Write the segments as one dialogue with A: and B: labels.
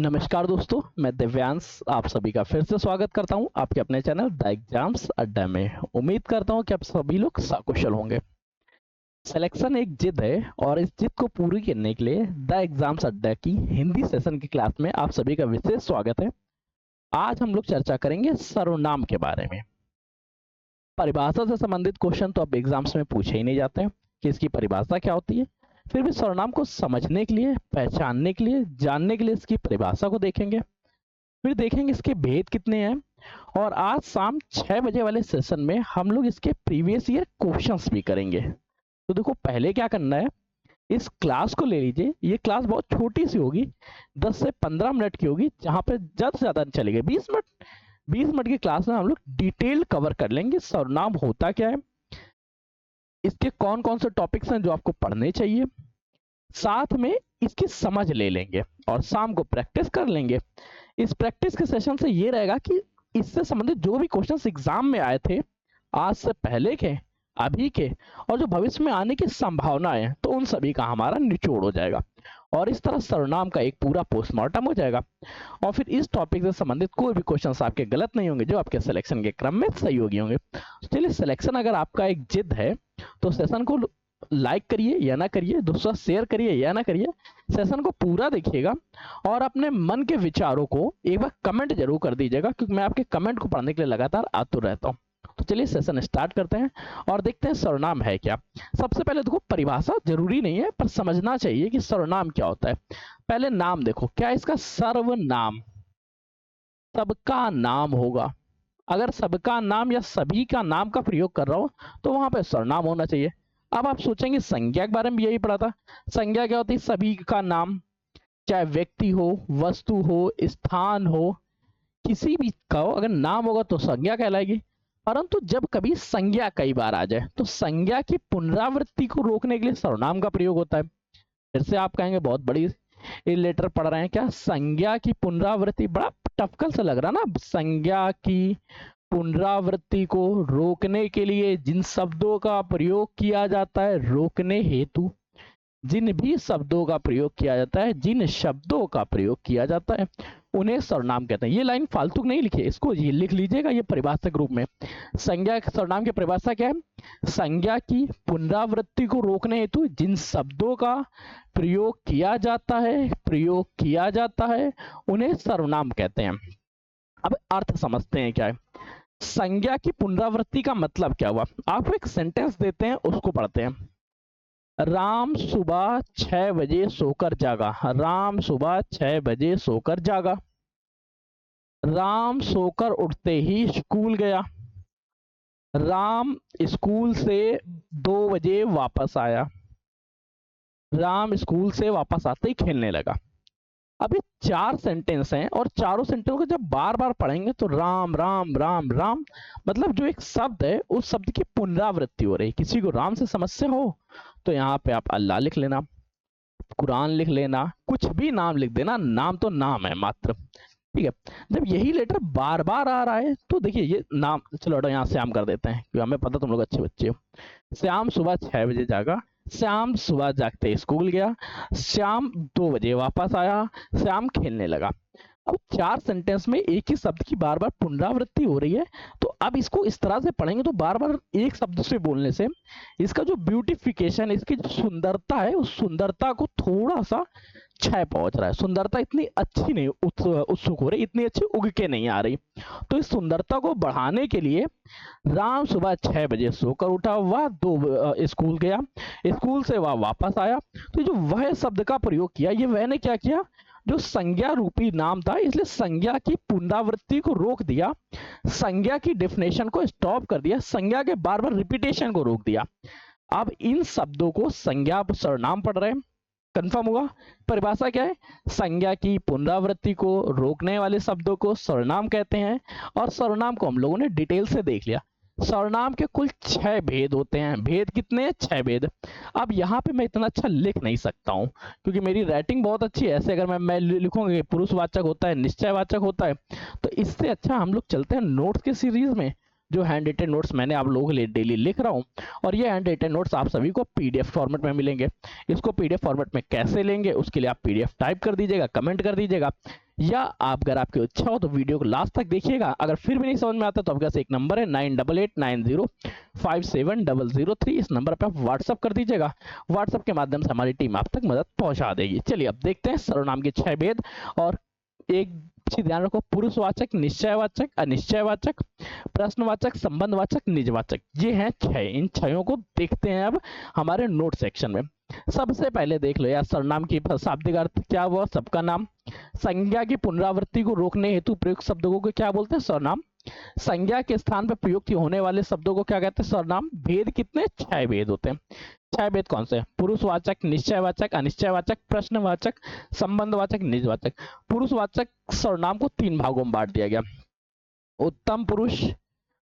A: नमस्कार दोस्तों, मैं दिव्यांश आप सभी का फिर से स्वागत करता हूं आपके अपने चैनल द एग्जाम्स अड्डा में। उम्मीद करता हूं कि आप सभी लोग सकुशल होंगे। सिलेक्शन एक जिद है और इस जिद को पूरी करने के लिए द एग्जाम्स अड्डा की हिंदी सेशन की क्लास में आप सभी का विशेष स्वागत है। आज हम लोग चर्चा करेंगे सर्वनाम के बारे में। परिभाषा से संबंधित क्वेश्चन तो अब एग्जाम्स में पूछे ही नहीं जाते हैं कि इसकी परिभाषा क्या होती है। फिर भी सर्वनाम को समझने के लिए, पहचानने के लिए, जानने के लिए इसकी परिभाषा को देखेंगे। फिर देखेंगे इसके भेद कितने हैं। और आज शाम 6 बजे वाले सेशन में हम लोग इसके प्रीवियस ईयर क्वेश्चंस भी करेंगे। तो देखो, पहले क्या करना है, इस क्लास को ले लीजिए। ये क्लास बहुत छोटी सी होगी, 10 से 15 मिनट की होगी, जहां पे ज्यादा से ज्यादा चलेगी 20 मिनट की क्लास में हम लोग डिटेल कवर कर लेंगे सर्वनाम होता क्या है, इसके कौन कौन से टॉपिक्स हैं जो आपको पढ़ने चाहिए, साथ में इसकी समझ ले लेंगे और शाम को प्रैक्टिस कर लेंगे। इस प्रैक्टिस के सेशन से ये रहेगा कि इससे संबंधित जो भी क्वेश्चंस एग्जाम में आए थे, आज से पहले के, अभी के और जो भविष्य में आने की संभावनाएं हैं, तो उन सभी का हमारा निचोड़ हो जाएगा और इस तरह सर्वनाम का एक पूरा पोस्टमार्टम हो जाएगा। और फिर इस टॉपिक से संबंधित कोई भी क्वेश्चंस आपके गलत नहीं होंगे, जो आपके सिलेक्शन के क्रम में सही होंगे। चलिए, सिलेक्शन अगर आपका एक जिद है तो सेशन को लाइक करिए या ना करिए, दोस्तों शेयर करिए या ना करिए, सेशन को पूरा देखिएगा और अपने मन के विचारों को एक बार कमेंट जरूर कर दीजिएगा, क्योंकि मैं आपके कमेंट को पढ़ने के लिए लगातार आतुर रहता हूं। तो चलिए सेशन स्टार्ट करते हैं और देखते हैं सर्वनाम है क्या। सबसे पहले देखो, परिभाषा जरूरी नहीं है पर समझना चाहिए कि सर्वनाम क्या होता है। पहले नाम देखो, क्या इसका सर्वनाम सबका नाम होगा। अगर सबका नाम या सभी का नाम का प्रयोग कर रहा हो तो वहां पे सर्वनाम होना चाहिए। अब आप सोचेंगे संज्ञा के बारे में यही पढ़ा था। संज्ञा क्या होती है? सभी का नाम, चाहे व्यक्ति हो, वस्तु हो, स्थान हो, किसी भी का हो, अगर नाम होगा तो संज्ञा कहलाएगी। परंतु जब कभी संज्ञा कई बार आ जाए तो संज्ञा की पुनरावृत्ति को रोकने के लिए सर्वनाम का प्रयोग होता है। फिर से आप कहेंगे बहुत बड़ी लेटर पढ़ रहे हैं क्या, संज्ञा की पुनरावृत्ति, बड़ा टफकल से लग रहा ना। संज्ञा की पुनरावृत्ति को रोकने के लिए जिन शब्दों का प्रयोग किया जाता है, रोकने हेतु जिन भी शब्दों का प्रयोग किया जाता है, जिन शब्दों का प्रयोग किया जाता है, उन्हें सर्वनाम कहते हैं। ये लाइन फालतू नहीं लिखिए, इसको ये लिख लीजिएगा ये परिभाषा रूप में। संज्ञा सर्वनाम की परिभाषा क्या है? संज्ञा की पुनरावृत्ति को रोकने हेतु जिन शब्दों का प्रयोग किया जाता है उन्हें सर्वनाम कहते हैं। अब अर्थ समझते हैं क्या है। संज्ञा की पुनरावृत्ति का मतलब क्या हुआ? आपको एक सेंटेंस देते हैं, उसको पढ़ते हैं। राम सुबह 6 बजे सोकर जागा। राम सुबह 6 बजे सोकर जागा। राम सोकर उठते ही स्कूल गया। राम स्कूल से 2 बजे वापस आया। राम स्कूल से वापस आते ही खेलने लगा। अब ये 4 सेंटेंस हैं और चारों सेंटेंस को जब बार बार पढ़ेंगे तो राम राम राम राम, मतलब जो एक शब्द है उस शब्द की पुनरावृत्ति हो रही। किसी को राम से समस्या हो तो यहाँ पे आप अल्लाह लिख लेना, कुरान लिख लेना, कुछ भी नाम लिख देना, नाम तो नाम है मात्र, ठीक है। जब यही लेटर बार बार आ रहा है तो देखिए ये नाम, चलो यहाँ श्याम कर देते हैं क्योंकि हमें पता तुम लोग अच्छे बच्चे हो। श्याम सुबह 6 बजे जागा। श्याम सुबह जागते स्कूल गया। श्याम 2 बजे वापस आया। श्याम खेलने लगा। अब 4 सेंटेंस में एक ही शब्द की बार बार पुनरावृत्ति हो रही है, तो अब इसको इस तरह से पढ़ेंगे तो बार बार एक शब्द से बोलने से इसका जो ब्यूटिफिकेशन, इसकी जो सुंदरता है, उस सुंदरता को थोड़ा सा क्षय पहुंच रहा है। सुंदरता इतनी अच्छी नहीं उत्सुक हो रही, इतनी अच्छी उग के नहीं आ रही। तो इस सुंदरता को बढ़ाने के लिए राम सुबह 6 बजे सोकर उठा, वह 2 स्कूल गया, स्कूल से वह वापस आया। तो जो वह शब्द का प्रयोग किया, ये वह ने क्या किया, जो संज्ञा रूपी नाम था, इसलिए संज्ञा की पुनरावृत्ति को रोक दिया, संज्ञा की डेफिनेशन को स्टॉप कर दिया, संज्ञा के बार बार रिपीटेशन को रोक दिया। अब इन शब्दों को संज्ञा सर्वनाम पढ़ रहे हैं, कंफर्म हुआ। परिभाषा क्या है? संज्ञा की पुनरावृत्ति को रोकने वाले शब्दों को सर्वनाम कहते हैं। और सर्वनाम को हम लोगों ने डिटेल से देख लिया। सर्वनाम के कुल 6 भेद होते हैं। भेद कितने हैं? 6 भेद। अब यहाँ पे मैं इतना अच्छा लिख नहीं सकता हूँ क्योंकि मेरी राइटिंग बहुत अच्छी है। ऐसे अगर मैं लिखूंगा कि पुरुषवाचक होता है, निश्चयवाचक होता है, तो इससे अच्छा हम लोग चलते हैं नोट्स के सीरीज में जो हैंड रिटन नोट्स मैंने आप लोगों के लिए डेली लिख रहा हूँ, और ये हैंड रिटन नोट्स आप सभी को पीडीएफ फॉर्मेट में मिलेंगे। इसको पीडीएफ फॉर्मेट में कैसे लेंगे, उसके लिए आप पीडीएफ टाइप कर दीजिएगा, कमेंट कर दीजिएगा, या आप अगर आपकी इच्छा हो तो वीडियो को लास्ट तक देखिएगा। अगर फिर भी नहीं समझ में आता तो आपके पास एक नंबर है 9889057003, इस नंबर पर आप व्हाट्सअप कर दीजिएगा। व्हाट्सअप के माध्यम से हमारी टीम आप तक मदद पहुंचा देगी। चलिए अब देखते हैं सर्वनाम के 6 भेद। और एक चीज ध्यान रखो, पुरुषवाचक, निश्चयवाचक, अनिश्चयवाचक, प्रश्नवाचक, संबंधवाचक, निजवाचक, ये हैं 6। इन 6 को देखते हैं अब हमारे नोट सेक्शन में। सबसे पहले देख लो यार, सर्वनाम की शाब्दिक अर्थ क्या हुआ? सबका नाम। संज्ञा की पुनरावृत्ति को रोकने हेतु प्रयुक्त शब्दों को क्या बोलते हैं? सर्वनाम। संज्ञा के स्थान पर प्रयुक्त होने वाले शब्दों को क्या कहते हैं? सर्वनाम। भेद कितने? 6 भेद होते हैं। 6 भेद कौन से? पुरुषवाचक, निश्चयवाचक, अनिश्चयवाचक, प्रश्नवाचक, संबंधवाचक, निजवाचक। पुरुषवाचक सर्वनाम को 3 भागों में बांट दिया गया, उत्तम पुरुष,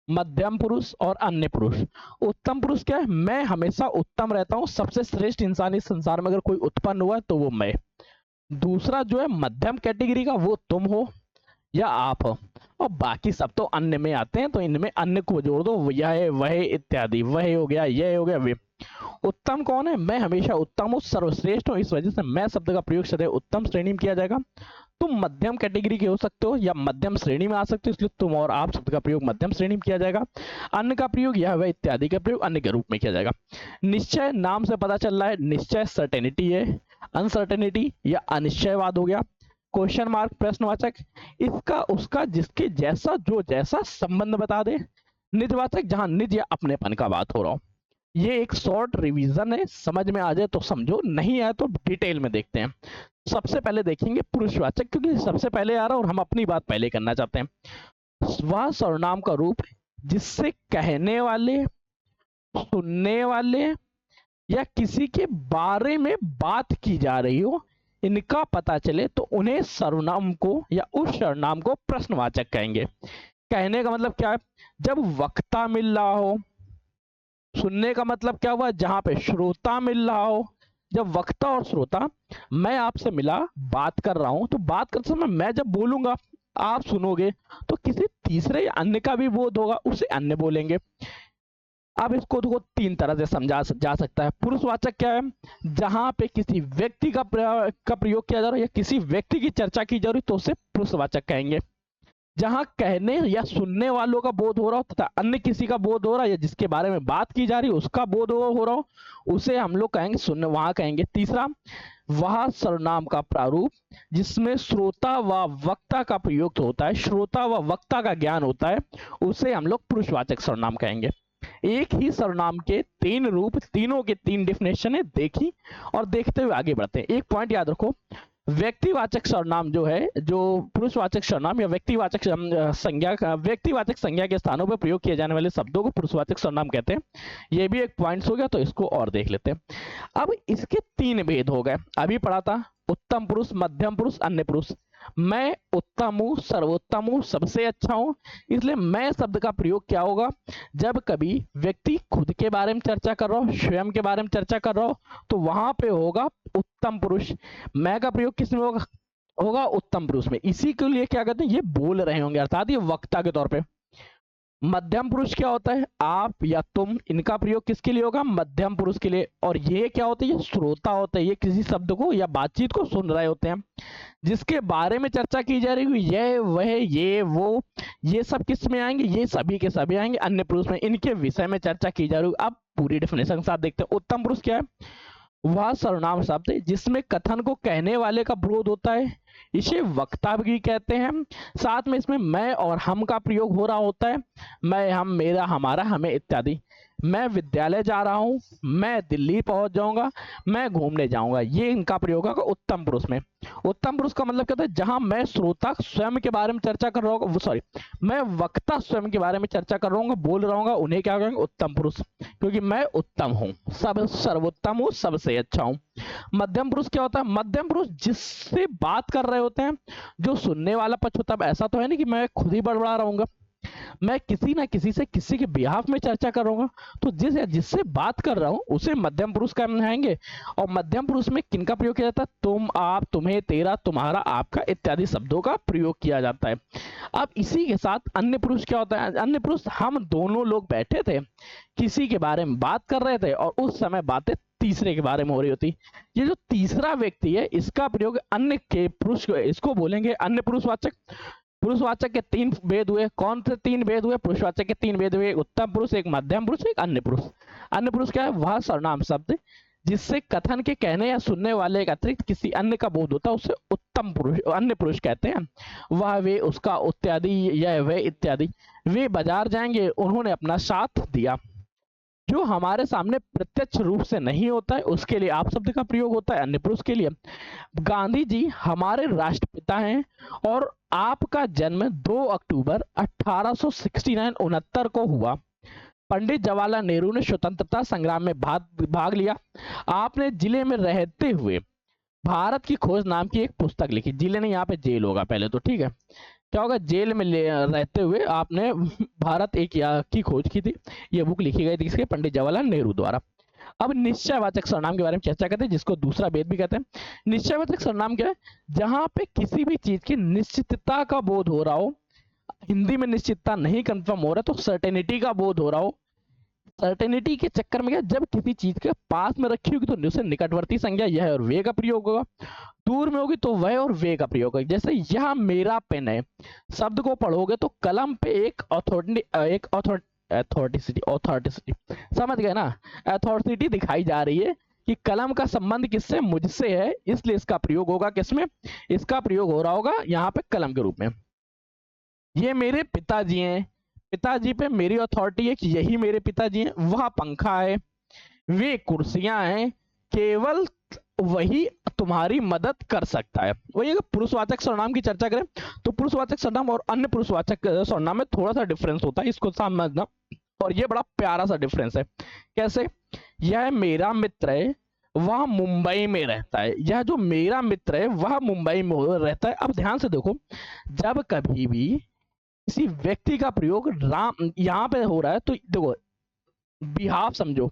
A: मध्यम पुरुष और अन्य पुरुष। उत्तम पुरुष क्या है? मैं हमेशा उत्तम रहता हूं, सबसे श्रेष्ठ इंसान इस संसार में अगर कोई उत्पन्न हुआ है तो वो मैं। दूसरा जो है मध्यम कैटेगरी का, वो तुम हो या आप हो, और बाकी सब तो अन्य में आते हैं, तो इनमें अन्य को जोड़ दो, यह वह इत्यादि, वह हो गया, यह हो गया, वे। उत्तम कौन है? मैं हमेशा उत्तम हूँ, सर्वश्रेष्ठ हूँ, इस वजह से मैं शब्द का प्रयोग सदैव उत्तम श्रेणी में किया जाएगा। तुम मध्यम कैटेगरी के हो सकते हो या मध्यम श्रेणी में आ सकते हो, इसलिए तुम और आप शब्द का प्रयोग मध्यम श्रेणी में किया जाएगा। अन्य का प्रयोग यह वह इत्यादि का प्रयोग अन्य के रूप में किया जाएगा। निश्चय, नाम से पता चल रहा है, निश्चय सर्टेनिटी है, अनसर्टेनिटी या अनिश्चयवाद हो गया। क्वेश्चन मार्क, प्रश्नवाचक, इसका उसका जिसके जैसा जो जैसा संबंध बता दे। निजवाचक, जहां निज या अपनेपन का बात हो रहा हो। ये एक शॉर्ट रिवीजन है, समझ में आ जाए तो समझो, नहीं आए तो डिटेल में देखते हैं। सबसे पहले देखेंगे पुरुषवाचक, क्योंकि सबसे पहले आ रहा है और हम अपनी बात पहले करना चाहते हैं। वह सर्वनाम का रूप जिससे कहने वाले, सुनने वाले या किसी के बारे में बात की जा रही हो, इनका पता चले तो उन्हें सर्वनाम को या उस सर्वनाम को प्रश्नवाचक कहेंगे। कहने का मतलब क्या है? जब वक्ता मिल रहा हो। सुनने का मतलब क्या हुआ? जहां पे श्रोता मिल रहा हो। जब वक्ता और श्रोता, मैं आपसे मिला, बात कर रहा हूं, तो बात करते समय मैं जब बोलूंगा, आप सुनोगे, तो किसी तीसरे या अन्य का भी बोध होगा, उसे अन्य बोलेंगे। अब इसको तो 3 तरह से समझा जा सकता है। पुरुषवाचक क्या है? जहां पे किसी व्यक्ति का प्रयोग किया जा रहा है या किसी व्यक्ति की चर्चा की जा रही, तो उसे पुरुषवाचक कहेंगे। जहां कहने या सुनने वालों का बोध हो रहा हो तथा अन्य किसी का बोध हो रहा है या जिसके बारे में बात की जा रही है उसका बोध हो रहा हो, उसे हम लोग कहेंगे सुनने, वहां कहेंगे। तीसरा, वह सर्वनाम का प्रारूप जिसमें श्रोता व वक्ता का प्रयोग होता है, श्रोता व वक्ता का ज्ञान होता है, उसे हम लोग पुरुषवाचक सर्वनाम कहेंगे। एक ही सर्वनाम के 3 रूप, तीनों के 3 डेफिनेशन है, देखी और देखते हुए आगे बढ़ते हैं। एक पॉइंट याद रखो, व्यक्तिवाचक सर्वनाम जो है, जो पुरुषवाचक सर्वनाम या व्यक्तिवाचक संज्ञा, व्यक्तिवाचक संज्ञा के स्थानों पर प्रयोग किए जाने वाले शब्दों को पुरुषवाचक सर्वनाम कहते हैं। ये भी एक पॉइंट हो गया, तो इसको और देख लेते हैं। अब इसके 3 भेद हो गए, अभी पढ़ा था, उत्तम पुरुष, मध्यम पुरुष, अन्य पुरुष। मैं उत्तम हूं, सर्वोत्तम हूं, सबसे अच्छा हूं, इसलिए मैं शब्द का प्रयोग क्या होगा? जब कभी व्यक्ति खुद के बारे में चर्चा कर रहा हो, स्वयं के बारे में चर्चा कर रहा हो, तो वहां पे होगा उत्तम पुरुष। मैं का प्रयोग किस में होगा? होगा उत्तम पुरुष में। इसी के लिए क्या कहते हैं? ये बोल रहे होंगे, अर्थात ये वक्ता के तौर पे। मध्यम पुरुष क्या होता है? आप या तुम, इनका प्रयोग किसके लिए होगा? मध्यम पुरुष के लिए। और ये क्या होता है? ये श्रोता होता है, ये किसी शब्द को या बातचीत को सुन रहे होते हैं। जिसके बारे में चर्चा की जा रही है, ये वह, ये वो, ये सब किस में आएंगे? ये सभी के सभी आएंगे अन्य पुरुष में, इनके विषय में चर्चा की जा रही है। अब पूरी डेफिनेशन के साथ देखते हैं। उत्तम पुरुष क्या है? वह सर्वनाम शब्द है जिसमें कथन को कहने वाले का विरोध होता है, इसे वक्ता भी कहते हैं। साथ में इसमें मैं और हम का प्रयोग हो रहा होता है, मैं, हम, मेरा, हमारा, हमें इत्यादि। मैं विद्यालय जा रहा हूं, मैं दिल्ली पहुंच जाऊंगा, मैं घूमने जाऊंगा, ये इनका प्रयोग होगा उत्तम पुरुष में। उत्तम पुरुष का मतलब कहता है जहां मैं श्रोता स्वयं के बारे में चर्चा कर रहा हूँ, सॉरी, मैं वक्ता स्वयं के बारे में चर्चा कर रहा हूँ, बोल रहा हूँ, उन्हें क्या कहेंगे? उत्तम पुरुष, क्योंकि मैं उत्तम हूँ, सब सर्वोत्तम हूँ, सबसे अच्छा हूँ। मध्यम पुरुष क्या होता है? मध्यम पुरुष जिससे बात कर रहे होते हैं, जो सुनने वाला पक्ष होता है। ऐसा तो है नहीं कि मैं खुद ही बड़बड़ा रहूंगा, मैं किसी ना किसी से किसी के बिहाफ में चर्चा करूंगा, तो जिससे बात कर रहा हूं उसे मध्यम पुरुष कहलाएंगे। और मध्यम पुरुष में किनका प्रयोग किया जाता है? तुम, आप, तुम्हें, तेरा, तुम्हारा, आपका इत्यादि शब्दों का प्रयोग किया जाता है। अब इसी के साथ अन्य पुरुष क्या होता है? अन्य पुरुष हम दोनों लोग बैठे थे, किसी के बारे में बात कर रहे थे और उस समय बातें तीसरे के बारे में हो रही होती। ये जो तीसरा व्यक्ति है इसका प्रयोग अन्य के पुरुष, इसको बोलेंगे अन्य पुरुषवाचक। पुरुषवाचक के तीन भेद हुए। कौन से तीन भेद हुए? पुरुषवाचक के तीन भेद हुए, एक उत्तम पुरुष, एक मध्यम पुरुष, एक अन्य पुरुष। अन्य पुरुष क्या है? वह सर्वनाम शब्द जिससे कथन के कहने या सुनने वाले के अतिरिक्त किसी अन्य का बोध होता है, उसे उत्तम पुरुष, अन्य पुरुष कहते हैं। वह, वे, उसका, इत्यादि, यह, वह इत्यादि। वे बाजार जाएंगे, उन्होंने अपना साथ दिया। जो हमारे सामने प्रत्यक्ष रूप से नहीं होता है उसके लिए आप शब्द का प्रयोग होता है अन्य पुरुष के लिए। गांधी जी हमारे राष्ट्रपिता हैं और आपका जन्म 2 अक्टूबर 1869 को हुआ। पंडित जवाहरलाल नेहरू ने स्वतंत्रता संग्राम में भाग लिया। आपने जिले में रहते हुए भारत की खोज नाम की एक पुस्तक लिखी। जिले नहीं, यहाँ पे जेल होगा पहले तो, ठीक है। क्या होगा? जेल में रहते हुए आपने भारत एक की खोज की थी। ये बुक लिखी गई थी किसके? पंडित जवाहरलाल नेहरू द्वारा। अब निश्चयवाचक सर्वनाम के बारे में चर्चा करते हैं, जिसको दूसरा भेद भी कहते हैं। निश्चयवाचक सर्वनाम क्या है? जहां पे किसी भी चीज की निश्चितता का बोध हो रहा हो। हिंदी में निश्चितता नहीं कंफर्म हो रहा तो सर्टेनिटी का बोध हो रहा हो। सर्टेनिटी के चक्कर में क्या, जब किसी चीज के पास में रखी होगी तो उसे निकटवर्ती संज्ञा यह और वे का प्रयोग होगा। दूर में होगी तो वह और वे का प्रयोग होगा। जैसे यह मेरा पेन है शब्द को पढ़ोगे तो कलम पे एक अथॉरिटी समझ गए ना? अथॉरिटी दिखाई जा रही है कि कलम का संबंध किससे? मुझसे है, इसलिए इसका प्रयोग होगा किसमें? इसका प्रयोग हो रहा होगा यहाँ पे कलम के रूप में। ये मेरे पिताजी हैं, पिताजी पे मेरी अथॉरिटी है कि यही मेरे पिताजी हैं। वह पंखा है, वे कुर्सियां हैं, केवल वही तुम्हारी मदद कर सकता है। वही अगर पुरुषवाचक सर्वनाम की चर्चा करें तो पुरुषवाचक सर्वनाम और अन्य पुरुषवाचक सर्वनाम में थोड़ा सा डिफरेंस होता है, इसको समझना। और ये बड़ा प्यारा सा डिफरेंस है। कैसे? यह मेरा मित्र है, वह मुंबई में रहता है। यह जो मेरा मित्र है वह मुंबई में रहता है। अब ध्यान से देखो, जब कभी भी किसी व्यक्ति का प्रयोग राम यहाँ पे हो रहा है तो देखो बिहाफ समझो।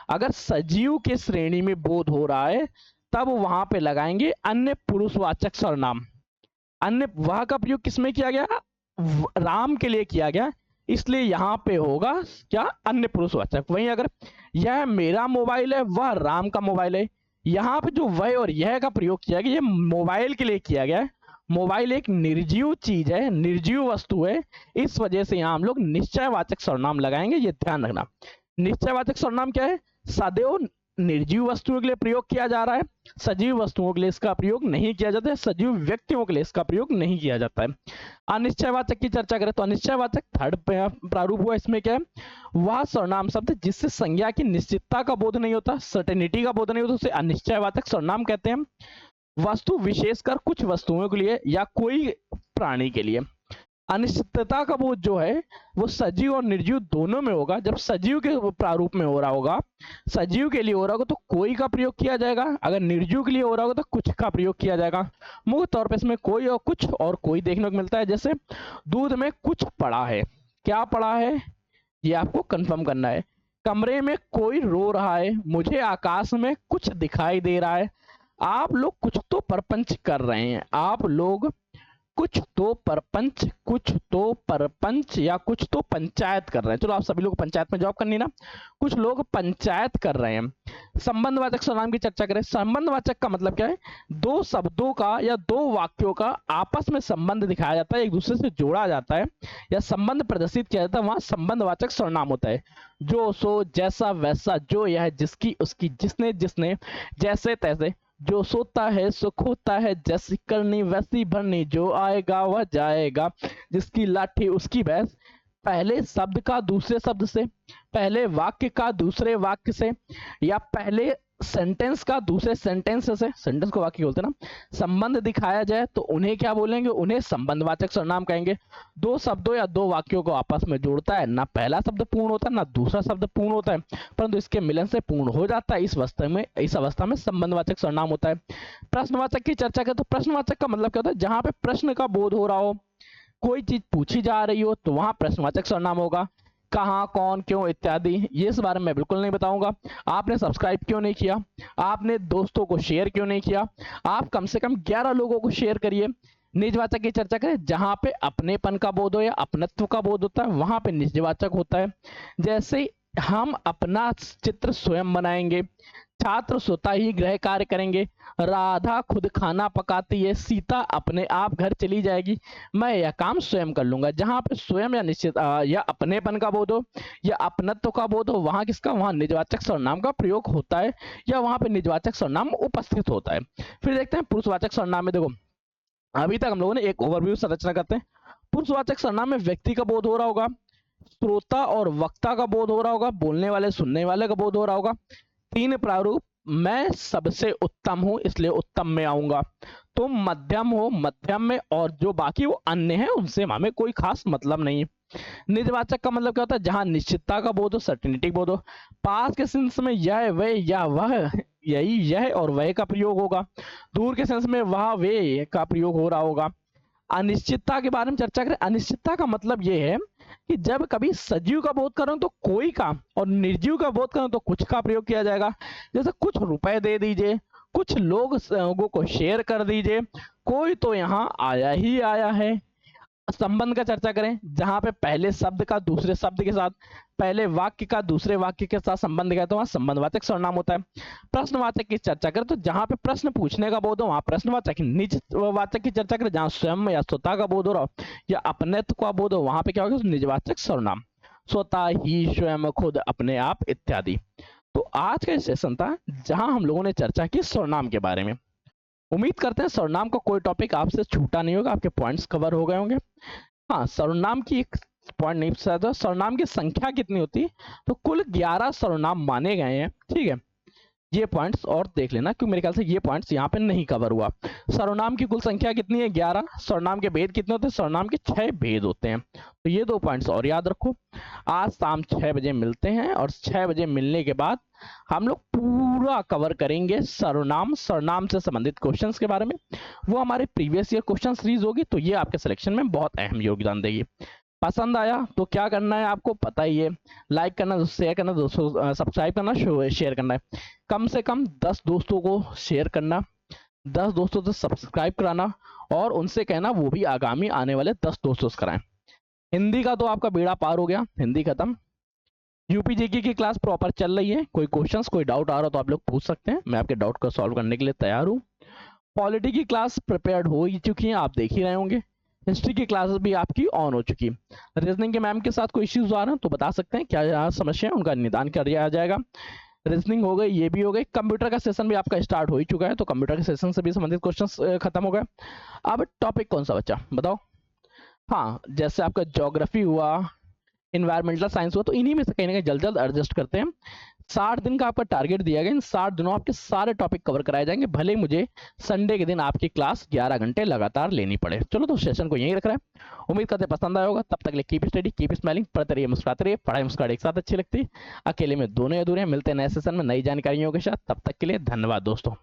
A: अगर सजीव के श्रेणी में बोध हो रहा है तब वहां पे लगाएंगे अन्य पुरुषवाचक सर्वनाम। अन्य वह का प्रयोग किसमें किया गया? राम के लिए किया गया, इसलिए यहां पे होगा क्या? अन्य पुरुषवाचक। वहीं अगर यह मेरा मोबाइल है, वह राम का मोबाइल है, यहाँ पे जो वह और यह का प्रयोग किया गया ये मोबाइल के लिए किया गया है। मोबाइल एक निर्जीव चीज है, निर्जीव वस्तु है, इस वजह से यहाँ हम लोग निश्चयवाचक सर्वनाम लगाएंगे। ये ध्यान रखना। निश्चयवाचक सर्वनाम क्या है? सदैव निर्जीव वस्तुओं के लिए प्रयोग किया जा रहा है, सजीव वस्तुओं के लिए इसका प्रयोग नहीं किया जाता है, सजीव व्यक्तियों के लिए इसका प्रयोग नहीं किया जाता है। अनिश्चयवाचक की चर्चा करें तो अनिश्चयवाचक थर्ड प्रारूप हुआ। इसमें क्या है? वह सर्वनाम शब्द जिससे संज्ञा की निश्चितता का बोध नहीं होता, सर्टेनिटी का बोध नहीं होता, उसे अनिश्चयवाचक सर्वनाम कहते हैं। वस्तु विशेषकर कुछ वस्तुओं के लिए या कोई प्राणी के लिए। अनिश्चितता का बोध जो है वो सजीव और निर्जीव दोनों में होगा। जब सजीव के प्रारूप में हो रहा होगा, सजीव के लिए हो रहा होगा तो कोई का प्रयोग किया जाएगा, अगर निर्जीव के लिए हो रहा होगा तो कुछ का प्रयोग किया जाएगा। मुख्य तौर पर इसमें कोई और कुछ और कोई देखने को मिलता है। जैसे दूध में कुछ पड़ा है, क्या पड़ा है ये आपको कंफर्म करना है। कमरे में कोई रो रहा है, मुझे आकाश में कुछ दिखाई दे रहा है। आप लोग कुछ तो परपंच कर रहे हैं, आप लोग कुछ तो परपंच, कुछ तो परपंच या कुछ तो पंचायत कर रहे हैं। चलो आप सभी लोग पंचायत में जॉब करनी ना, कुछ लोग पंचायत कर रहे हैं। संबंधवाचक सर्वनाम की चर्चा करें। संबंधवाचक का मतलब क्या है? दो शब्दों का या दो वाक्यों का आपस में संबंध दिखाया जाता है, एक दूसरे से जोड़ा जाता है या संबंध प्रदर्शित किया जाता है, वहां संबंधवाचक सर्वनाम होता है। जो, सो, जैसा, वैसा, जो, यह, जिसकी, उसकी, जिसने, जिसने, जैसे, तैसे। जो सोता है सुख होता है, जैसी करनी वैसी भरनी, जो आएगा वह जाएगा, जिसकी लाठी उसकी भैंस। पहले शब्द का दूसरे शब्द से, पहले वाक्य का दूसरे वाक्य से, या पहले सेंटेंस का दूसरे सेंटेंस से, सेंटेंस को वाक्य बोलते हैं ना, संबंध दिखाया जाए तो उन्हें क्या बोलेंगे? उन्हें संबंधवाचक सर्वनाम कहेंगे। दो शब्दों या दो वाक्यों को आपस में जोड़ता है, ना पहला शब्द पूर्ण होता है ना दूसरा शब्द पूर्ण होता है, परंतु इसके मिलन से पूर्ण हो जाता है। इस अवस्था में संबंधवाचक सर्वनाम होता है। प्रश्नवाचक की चर्चा करें तो प्रश्नवाचक का मतलब क्या होता है? जहां पे प्रश्न का बोध हो रहा हो, कोई चीज पूछी जा रही हो तो वहां प्रश्नवाचक सर्वनाम होगा। कहाँ, कौन, क्यों इत्यादि ये इस बारे में मैं बिल्कुल नहीं बताऊंगा। आपने सब्सक्राइब क्यों नहीं किया, आपने दोस्तों को शेयर क्यों नहीं किया, आप कम से कम 11 लोगों को शेयर करिए। निजवाचक की चर्चा करें, जहां पे अपनेपन का बोध हो या अपनत्व का बोध होता है वहां पे निजवाचक होता है। जैसे हम अपना चित्र स्वयं बनाएंगे, छात्र स्वतः ही गृह कार्य करेंगे, राधा खुद खाना पकाती है, सीता अपने आप घर चली जाएगी, मैं यह काम स्वयं कर लूंगा। जहां पे स्वयं या निश्चित या अपनेपन का बोध हो या अपनत्व का बोध हो वहां किसका, वहां निजवाचक सर्वनाम का प्रयोग होता है या वहां पे निजवाचक सर्वनाम उपस्थित होता है। फिर देखते हैं पुरुषवाचक सर्वनाम में। देखो अभी तक हम लोगों ने एक ओवरव्यू संरचना करते हैं। पुरुषवाचक सर्वनाम में व्यक्ति का बोध हो रहा होगा, श्रोता और वक्ता का बोध हो रहा होगा, बोलने वाले सुनने वाले का बोध हो रहा होगा। 3 प्रारूप, मैं सबसे उत्तम हूं इसलिए उत्तम में आऊंगा, तुम मध्यम हो मध्यम में, और जो बाकी वो अन्य है उनसे हमें कोई खास मतलब नहीं है। निजवाचक का मतलब क्या होता है, जहां निश्चितता का बोध हो, सर्टिनिटी बोध हो। पास के सेंस में यह वह या वह, यही यह और वह का प्रयोग होगा। दूर के सेंस में वह वे का प्रयोग हो रहा होगा। अनिश्चितता के बारे में चर्चा करें। अनिश्चितता का मतलब यह है कि जब कभी सजीव का बोध करो तो कोई का, और निर्जीव का बोध करो तो कुछ का प्रयोग किया जाएगा। जैसे कुछ रुपए दे दीजिए, कुछ लोगों को शेयर कर दीजिए, कोई तो यहाँ आया ही आया है। संबंध का चर्चा करें, जहां पे पहले शब्द का दूसरे शब्द के साथ, पहले वाक्य का दूसरे वाक्य के साथ संबंध गया तो वहां संबंधवाचक सर्वनाम होता है। प्रश्नवाचक की चर्चा करें तो जहां पे प्रश्न पूछने का बोध हो वहां प्रश्नवाचक। निजवाचक की चर्चा करें, जहां स्वयं या स्वतः का बोध हो रहा हो या अपनेत्व का बोध हो वहां पे क्या होगा, निजवाचक सर्वनाम। स्वतः ही, स्वयं, खुद, अपने आप इत्यादि। तो आज का सेशन था जहां हम लोगों ने चर्चा की सर्वनाम के बारे में। उम्मीद करते हैं सर्वनाम का कोई टॉपिक आपसे छूटा नहीं होगा, आपके पॉइंट्स कवर हो गए होंगे। हाँ, सर्वनाम की एक पॉइंट नहीं पूछा था, सर्वनाम की संख्या कितनी होती है, तो कुल 11 सर्वनाम माने गए हैं। ठीक है, ये पॉइंट्स और देख लेना क्योंकि मेरे ख्याल से ये पॉइंट्स यहाँ पे नहीं कवर हुआ। सर्वनाम की कुल संख्या कितनी है, 11। सर्वनाम के भेद कितने होते हैं, सर्वनाम के 6 भेद होते हैं। तो ये 2 पॉइंट्स और याद रखो। आज शाम 6 बजे मिलते हैं और 6 बजे मिलने के बाद हम लोग पूरा कवर करेंगे सर्वनाम, सर्वनाम से संबंधित क्वेश्चंस के बारे में। वो हमारे प्रीवियस ईयर क्वेश्चन सीरीज होगी, तो ये आपके सिलेक्शन में बहुत अहम योगदान देगी। पसंद आया तो क्या करना है आपको पता ही है, लाइक करना, शेयर करना, दोस्तों सब्सक्राइब करना, शेयर करना है। कम से कम 10 दोस्तों को शेयर करना, 10 दोस्तों से सब्सक्राइब कराना और उनसे कहना वो भी आगामी आने वाले 10 दोस्तों से कराएं। हिंदी का तो आपका बेड़ा पार हो गया, हिंदी खत्म। यूपी जीके की क्लास प्रॉपर चल रही है। कोई क्वेश्चंस, कोई डाउट आ रहा हो तो आप लोग पूछ सकते हैं, मैं आपके डाउट को सॉल्व करने के लिए तैयार हूँ। पॉलिटी की क्लास प्रिपेयर्ड हो ही चुकी है, आप देख ही रहे होंगे। हिस्ट्री की क्लासेस भी आपकी ऑन हो चुकी है। रीजनिंग के मैम के साथ कोई इश्यूज आ रहे हैं तो बता सकते हैं, क्या समस्या है उनका निदान कर दिया जाएगा। रीजनिंग हो गई, ये भी हो गई। कंप्यूटर का सेशन भी आपका स्टार्ट हो ही चुका है, तो कंप्यूटर के सेशन से भी संबंधित क्वेश्चंस खत्म हो गए। अब टॉपिक कौन सा बचा बताओ। हाँ, जैसे आपका ज्योग्राफी हुआ, इन्वायरमेंटल साइंस हुआ, तो इन्हीं में से कहीं ना कहीं जल्द जल्द एडजस्ट करते हैं। 60 दिन का आपका टारगेट दिया गया, इन 60 दिनों आपके सारे टॉपिक कवर कराए जाएंगे, भले ही मुझे संडे के दिन आपकी क्लास 11 घंटे लगातार लेनी पड़े। चलो तो सेशन को यहीं रख रहे हैं, उम्मीद करते पसंद आया होगा। तब तक के लिए कीप स्टडी, कीप स्माइलिंग, पढ़ते रहिए, मुस्कुराते रहिए। पढ़ाई मुस्कुराहट एक साथ अच्छी लगती है, अकेले में दोनों अधूरे हैं। मिलते हैं नए सेशन में नई जानकारियों के साथ, तब तक के लिए धन्यवाद दोस्तों।